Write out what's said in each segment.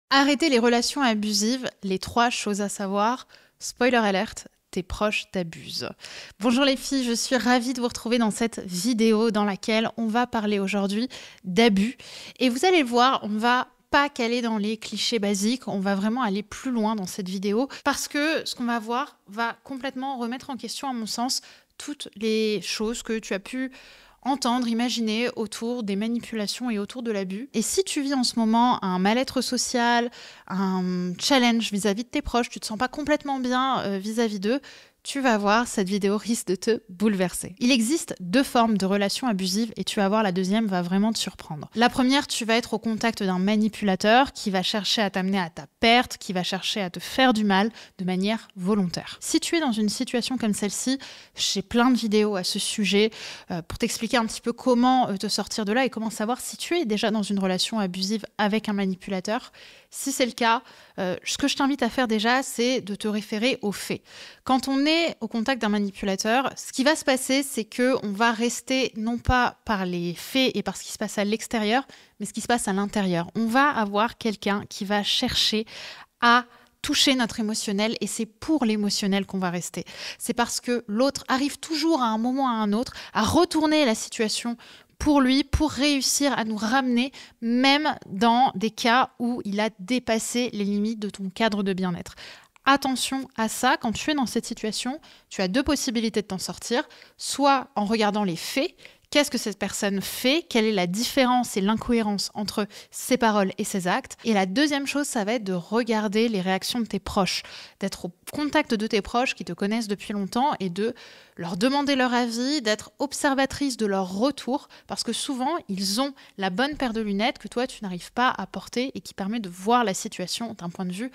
Arrêter les relations abusives, les 3 choses à savoir. Spoiler alert, tes proches t'abusent. Bonjour les filles, je suis ravie de vous retrouver dans cette vidéo dans laquelle on va parler aujourd'hui d'abus. Et vous allez le voir, on va pas caler dans les clichés basiques, on va vraiment aller plus loin dans cette vidéo parce que ce qu'on va voir va complètement remettre en question, à mon sens, toutes les choses que tu as pu entendre, imaginer autour des manipulations et autour de l'abus. Et si tu vis en ce moment un mal-être social, un challenge vis-à-vis de tes proches, tu te sens pas complètement bien vis-à-vis d'eux, tu vas voir, cette vidéo risque de te bouleverser. Il existe 2 formes de relations abusives et tu vas voir, la deuxième va vraiment te surprendre. La première, tu vas être au contact d'un manipulateur qui va chercher à t'amener à ta perte, qui va chercher à te faire du mal de manière volontaire. Si tu es dans une situation comme celle-ci, j'ai plein de vidéos à ce sujet pour t'expliquer un petit peu comment te sortir de là et comment savoir si tu es déjà dans une relation abusive avec un manipulateur. Si c'est le cas, ce que je t'invite à faire déjà, c'est de te référer aux faits. Quand on est au contact d'un manipulateur, ce qui va se passer, c'est qu'on va rester non pas par les faits et par ce qui se passe à l'extérieur, mais ce qui se passe à l'intérieur. On va avoir quelqu'un qui va chercher à toucher notre émotionnel et c'est pour l'émotionnel qu'on va rester. C'est parce que l'autre arrive toujours à un moment ou à un autre à retourner la situation pour lui, pour réussir à nous ramener, même dans des cas où il a dépassé les limites de ton cadre de bien-être. Attention à ça, quand tu es dans cette situation, tu as 2 possibilités de t'en sortir, soit en regardant les faits. Qu'est-ce que cette personne fait? Quelle est la différence et l'incohérence entre ses paroles et ses actes? Et la deuxième chose, ça va être de regarder les réactions de tes proches, d'être au contact de tes proches qui te connaissent depuis longtemps et de leur demander leur avis, d'être observatrice de leur retour, parce que souvent, ils ont la bonne paire de lunettes que toi, tu n'arrives pas à porter et qui permet de voir la situation d'un point de vue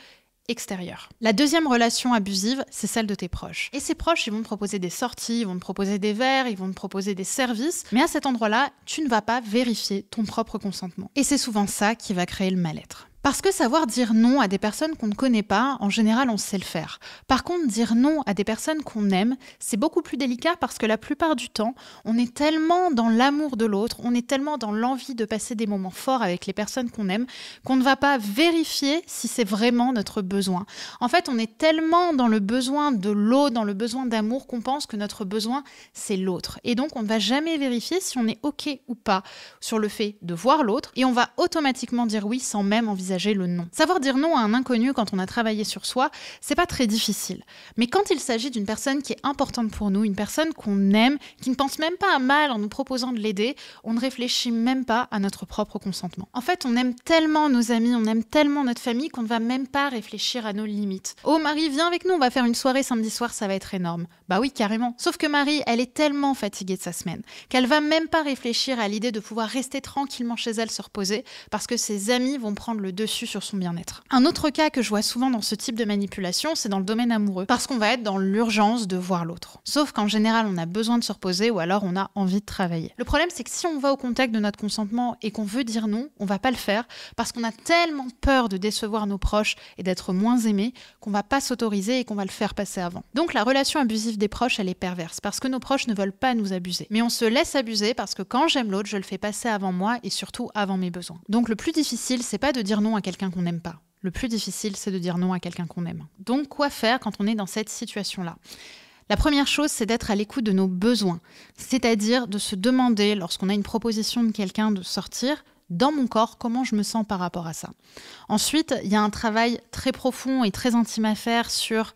extérieur. La deuxième relation abusive, c'est celle de tes proches. Et ces proches, ils vont te proposer des sorties, ils vont te proposer des verres, ils vont te proposer des services, mais à cet endroit-là, tu ne vas pas vérifier ton propre consentement. Et c'est souvent ça qui va créer le mal-être. Parce que savoir dire non à des personnes qu'on ne connaît pas, en général, on sait le faire. Par contre, dire non à des personnes qu'on aime, c'est beaucoup plus délicat parce que la plupart du temps, on est tellement dans l'amour de l'autre, on est tellement dans l'envie de passer des moments forts avec les personnes qu'on aime, qu'on ne va pas vérifier si c'est vraiment notre besoin. En fait, on est tellement dans le besoin de l'autre, dans le besoin d'amour, qu'on pense que notre besoin, c'est l'autre. Et donc, on ne va jamais vérifier si on est OK ou pas sur le fait de voir l'autre, et on va automatiquement dire oui sans même envisager le non. Savoir dire non à un inconnu quand on a travaillé sur soi, c'est pas très difficile. Mais quand il s'agit d'une personne qui est importante pour nous, une personne qu'on aime, qui ne pense même pas à mal en nous proposant de l'aider, on ne réfléchit même pas à notre propre consentement. En fait, on aime tellement nos amis, on aime tellement notre famille qu'on ne va même pas réfléchir à nos limites. Oh Marie, viens avec nous, on va faire une soirée samedi soir, ça va être énorme. Bah oui, carrément. Sauf que Marie, elle est tellement fatiguée de sa semaine qu'elle va même pas réfléchir à l'idée de pouvoir rester tranquillement chez elle, se reposer, parce que ses amis vont prendre le dessus sur son bien-être. Un autre cas que je vois souvent dans ce type de manipulation, c'est dans le domaine amoureux, parce qu'on va être dans l'urgence de voir l'autre. Sauf qu'en général, on a besoin de se reposer ou alors on a envie de travailler. Le problème, c'est que si on va au contact de notre consentement et qu'on veut dire non, on va pas le faire parce qu'on a tellement peur de décevoir nos proches et d'être moins aimé qu'on va pas s'autoriser et qu'on va le faire passer avant. Donc la relation abusive des proches, elle est perverse parce que nos proches ne veulent pas nous abuser. Mais on se laisse abuser parce que quand j'aime l'autre, je le fais passer avant moi et surtout avant mes besoins. Donc le plus difficile, c'est pas de dire non à quelqu'un qu'on n'aime pas. Le plus difficile, c'est de dire non à quelqu'un qu'on aime. Donc, quoi faire quand on est dans cette situation-là? La première chose, c'est d'être à l'écoute de nos besoins. C'est-à-dire de se demander, lorsqu'on a une proposition de quelqu'un de sortir, dans mon corps, comment je me sens par rapport à ça. Ensuite, il y a un travail très profond et très intime à faire sur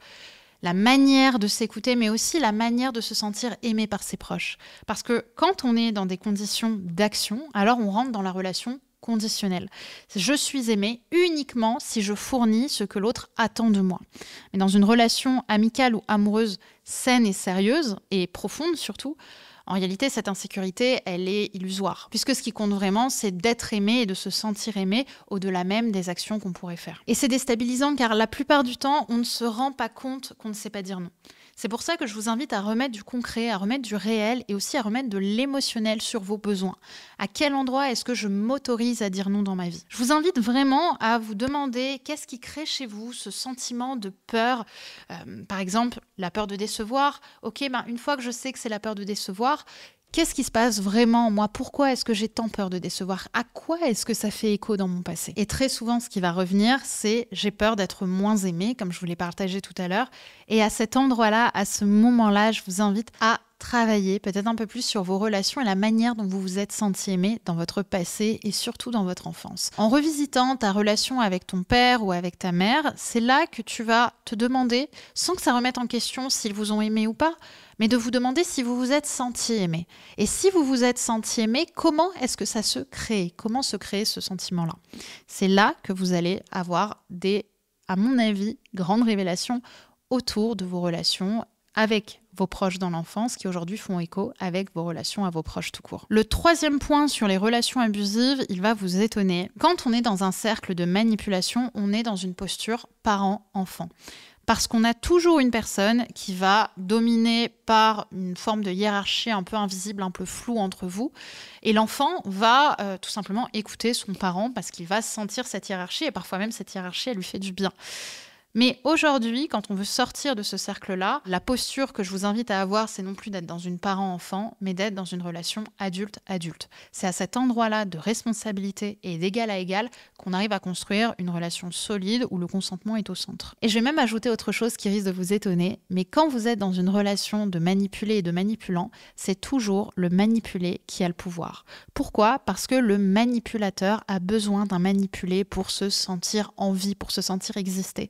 la manière de s'écouter, mais aussi la manière de se sentir aimé par ses proches. Parce que quand on est dans des conditions d'action, alors on rentre dans la relation conditionnelle. Je suis aimé uniquement si je fournis ce que l'autre attend de moi. Mais dans une relation amicale ou amoureuse saine et sérieuse, et profonde surtout, en réalité, cette insécurité, elle est illusoire. Puisque ce qui compte vraiment, c'est d'être aimé et de se sentir aimé au-delà même des actions qu'on pourrait faire. Et c'est déstabilisant car la plupart du temps, on ne se rend pas compte qu'on ne sait pas dire non. C'est pour ça que je vous invite à remettre du concret, à remettre du réel et aussi à remettre de l'émotionnel sur vos besoins. À quel endroit est-ce que je m'autorise à dire non dans ma vie? Je vous invite vraiment à vous demander qu'est-ce qui crée chez vous ce sentiment de peur. Par exemple, la peur de décevoir. Ok, une fois que je sais que c'est la peur de décevoir, Qu'est-ce qui se passe vraiment en moi? Pourquoi est-ce que j'ai tant peur de décevoir? À quoi est-ce que ça fait écho dans mon passé? Et très souvent, ce qui va revenir, c'est j'ai peur d'être moins aimée, comme je vous l'ai partagé tout à l'heure. Et à cet endroit-là, à ce moment-là, je vous invite à travailler peut-être un peu plus sur vos relations et la manière dont vous vous êtes senti aimé dans votre passé et surtout dans votre enfance. En revisitant ta relation avec ton père ou avec ta mère, c'est là que tu vas te demander, sans que ça remette en question s'ils vous ont aimé ou pas, mais de vous demander si vous vous êtes senti aimé. Et si vous vous êtes senti aimé, comment est-ce que ça se crée? Comment se crée ce sentiment-là? C'est là que vous allez avoir des, à mon avis, grandes révélations autour de vos relations avec vos proches dans l'enfance qui aujourd'hui font écho avec vos relations à vos proches tout court. Le troisième point sur les relations abusives, il va vous étonner. Quand on est dans un cercle de manipulation, on est dans une posture parent-enfant. Parce qu'on a toujours une personne qui va dominer par une forme de hiérarchie un peu invisible, un peu floue entre vous. Et l'enfant va tout simplement écouter son parent parce qu'il va sentir cette hiérarchie et parfois même cette hiérarchie, elle lui fait du bien. Mais aujourd'hui, quand on veut sortir de ce cercle-là, la posture que je vous invite à avoir, c'est non plus d'être dans une parent-enfant, mais d'être dans une relation adulte-adulte. C'est à cet endroit-là de responsabilité et d'égal à égal qu'on arrive à construire une relation solide où le consentement est au centre. Et je vais même ajouter autre chose qui risque de vous étonner, mais quand vous êtes dans une relation de manipulé et de manipulant, c'est toujours le manipulé qui a le pouvoir. Pourquoi? Parce que le manipulateur a besoin d'un manipulé pour se sentir en vie, pour se sentir exister.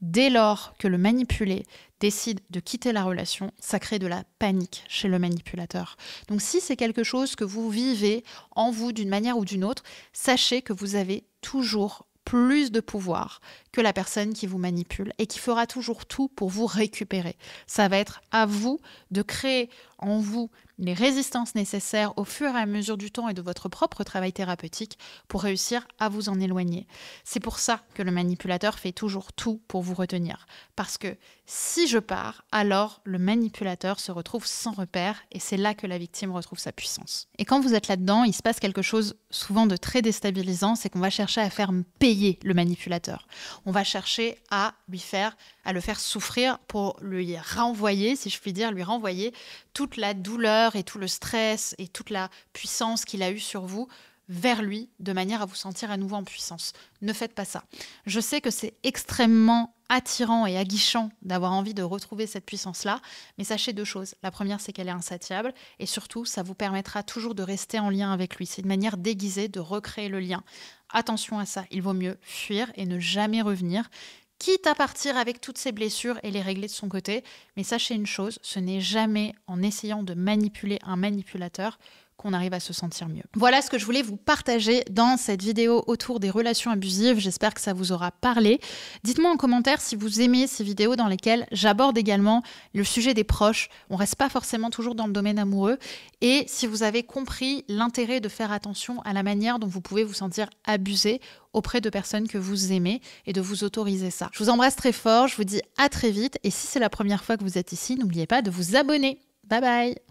Dès lors que le manipulé décide de quitter la relation, ça crée de la panique chez le manipulateur. Donc si c'est quelque chose que vous vivez en vous d'une manière ou d'une autre, sachez que vous avez toujours plus de pouvoir que la personne qui vous manipule et qui fera toujours tout pour vous récupérer. Ça va être à vous de créer en vous les résistances nécessaires au fur et à mesure du temps et de votre propre travail thérapeutique pour réussir à vous en éloigner. C'est pour ça que le manipulateur fait toujours tout pour vous retenir. Parce que si je pars, alors le manipulateur se retrouve sans repère et c'est là que la victime retrouve sa puissance. Et quand vous êtes là-dedans, il se passe quelque chose souvent de très déstabilisant, c'est qu'on va chercher à faire payer le manipulateur. On va chercher à le faire souffrir pour lui renvoyer, si je puis dire, lui renvoyer toute la douleur et tout le stress et toute la puissance qu'il a eue sur vous vers lui, de manière à vous sentir à nouveau en puissance. Ne faites pas ça. Je sais que c'est extrêmement attirant et aguichant d'avoir envie de retrouver cette puissance-là, mais sachez deux choses. La première, c'est qu'elle est insatiable, et surtout, ça vous permettra toujours de rester en lien avec lui. C'est une manière déguisée de recréer le lien. Attention à ça, il vaut mieux fuir et ne jamais revenir, quitte à partir avec toutes ses blessures et les régler de son côté. Mais sachez une chose, ce n'est jamais en essayant de manipuler un manipulateur qu'on arrive à se sentir mieux. Voilà ce que je voulais vous partager dans cette vidéo autour des relations abusives. J'espère que ça vous aura parlé. Dites-moi en commentaire si vous aimez ces vidéos dans lesquelles j'aborde également le sujet des proches. On ne reste pas forcément toujours dans le domaine amoureux. Et si vous avez compris l'intérêt de faire attention à la manière dont vous pouvez vous sentir abusé auprès de personnes que vous aimez et de vous autoriser ça. Je vous embrasse très fort, je vous dis à très vite. Et si c'est la première fois que vous êtes ici, n'oubliez pas de vous abonner. Bye bye!